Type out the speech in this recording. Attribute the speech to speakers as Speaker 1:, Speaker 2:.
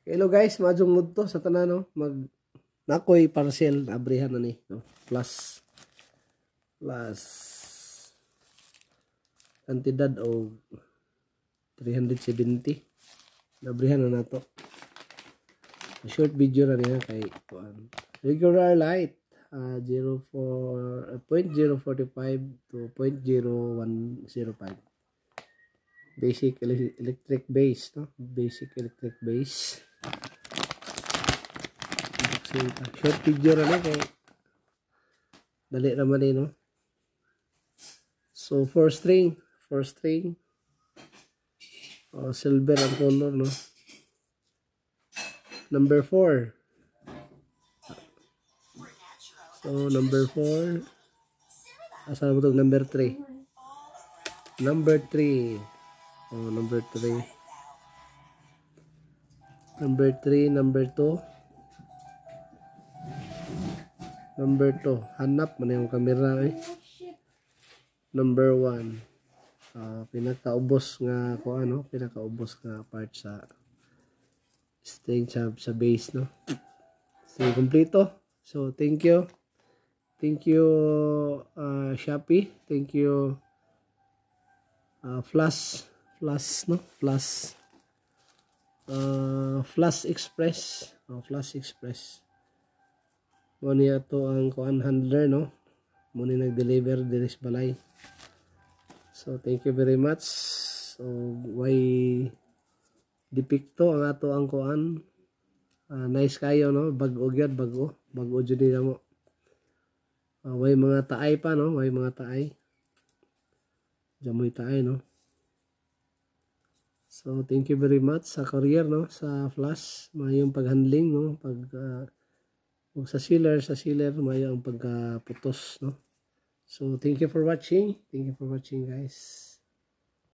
Speaker 1: Hello guys, majong mood to sa tanan no. Nakoy parcel abrihan na ni no. Plus kantidad o 370 nabrihan na nato. Short video na niya kay regular light 0.045 to 0.0105. Basic electric base, no? Basic electric base. Short video na kay dali naman eh, no? So, 4 string. Silver ang color, no? Number 4. So, number 4. Asan mo ito? Number 3. Number 3. Oh, number 3. Number 3, number 2. Number 2. Hanap man yung camera eh. Number 1. Pinakaubos nga ko ano, pinakaubos nga part sa string sa base, no. So, kompleto. So, thank you. Thank you Shopee. Thank you Flash no, Flash Express. Flash Express. Mo niya to ang kuan handler, no. Mo ni nag-deliver diri sa balay. So thank you very much. So way depicto ang ato ang kuan. Nice kayo, no. Bag-o gyud, bag-o jud nila mo. Way mga taay pa, no. Way mga taay. Jamoy taay, no. So, thank you very much sa courier, no, sa Flash, mayong pag-handling, no, sa sealer, mayong pagputos, no. So, thank you for watching. Thank you for watching, guys.